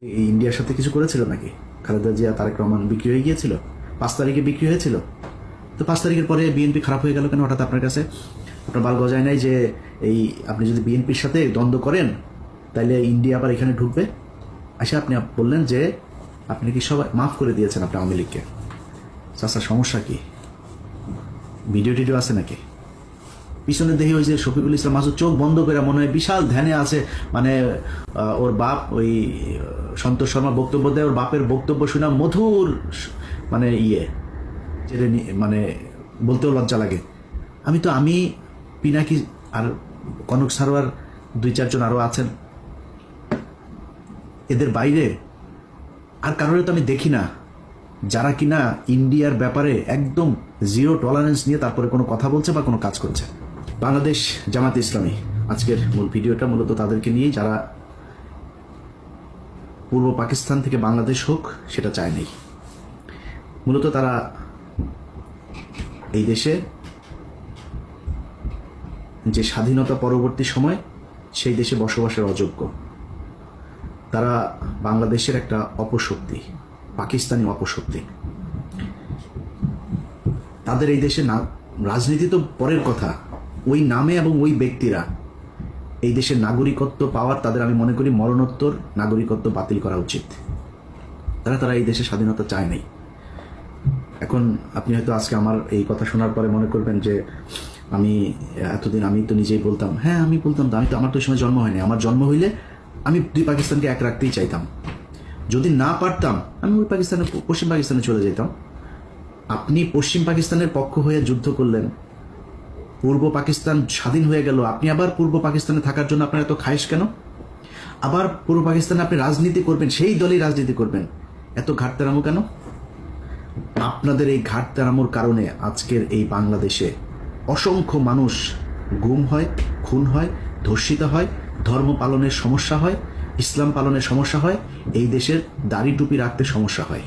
এই ইন্ডিয়ার সাথে কিছু করেছিল নাকি? খালেদা জিয়া তারেক রহমান বিক্রি হয়ে গিয়েছিল 5 তারিখে বিক্রি হয়েছিল। তো 5 তারিখের পরে বিএনপি খারাপ হয়ে গেল কেন হঠাৎ আপনার কাছে? আপনার বাল গজায় নাই যে এই আপনি যদি বিএনপির সাথে দ্বন্দ্ব করেন তাহলে ইন্ডিয়া আবার এখানে ঢুকবে? আচ্ছা, আপনি বললেন যে আপনি কি সবাই মাফ করে দিয়েছেন আপনি আওয়ামী লীগকে। চাচা সমস্যা কি? ভিডিও টিডিও আছে নাকি? পিছনে দেখি ওই যে শফিকুল ইসলাম মাসুদ চোখ বন্ধ করে মনে হয় বিশাল ধ্যানে আছে, মানে ওর বাপ ওই সন্তোষ শর্মা বক্তব্য দেয়, ওর বাপের বক্তব্য শোনা মধুর, মানে মানে বলতেও লজ্জা লাগে। আমি পিনাকি আর কনক সারোয়ার 2-4 জন আরও আছেন, এদের বাইরে আর কারোর তো আমি দেখি না যারা কিনা ইন্ডিয়ার ব্যাপারে একদম জিরো টলারেন্স নিয়ে তারপরে কোনো কথা বলছে বা কোনো কাজ করছে। বাংলাদেশ জামাত ইসলামী আজকের মূল ভিডিওটা মূলত তাদেরকে নিয়েই যারা পূর্ব পাকিস্তান থেকে বাংলাদেশ হোক সেটা চায় নাই। মূলত তারা এই দেশে যে স্বাধীনতা পরবর্তী সময় সেই দেশে বসবাসের অযোগ্য। তারা বাংলাদেশের একটা অপশক্তি, পাকিস্তানি অপশক্তি। তাদের এই দেশে না রাজনীতি তো পরের কথা, ওই নামে এবং ওই ব্যক্তিরা এই দেশের নাগরিকত্ব পাওয়ার তাদের আমি মনে করি মরণোত্তর নাগরিকত্ব বাতিল করা উচিত। তারা এই দেশে স্বাধীনতা চায় নাই। এখন আপনি হয়তো আজকে আমার এই কথা শোনার পরে মনে করবেন যে আমি এতদিন আমি তো নিজেই বলতাম, হ্যাঁ আমি বলতাম তো, আমার তো ওই সময় জন্ম হয়নি। আমার জন্ম হইলে আমি 2 পাকিস্তানকে এক রাখতেই চাইতাম। যদি না পারতাম আমি ওই পাকিস্তানে, পশ্চিম পাকিস্তানে চলে যেতাম। আপনি পশ্চিম পাকিস্তানের পক্ষ হয়ে যুদ্ধ করলেন, পূর্ব পাকিস্তান স্বাধীন হয়ে গেল, আপনি আবার পূর্ব পাকিস্তানে থাকার জন্য আপনার এত খায়েশ কেন? আবার পূর্ব পাকিস্তানে আপনি রাজনীতি করবেন, সেই দলই রাজনীতি করবেন, এত ঘাটতেরামো কেন? আপনাদের এই ঘাটতেরামোর কারণে আজকের এই বাংলাদেশে অসংখ্য মানুষ গুম হয়, খুন হয়, ধর্ষিত হয়, ধর্ম পালনের সমস্যা হয়, ইসলাম পালনের সমস্যা হয়, এই দেশের দাড়ি টুপি রাখতে সমস্যা হয়।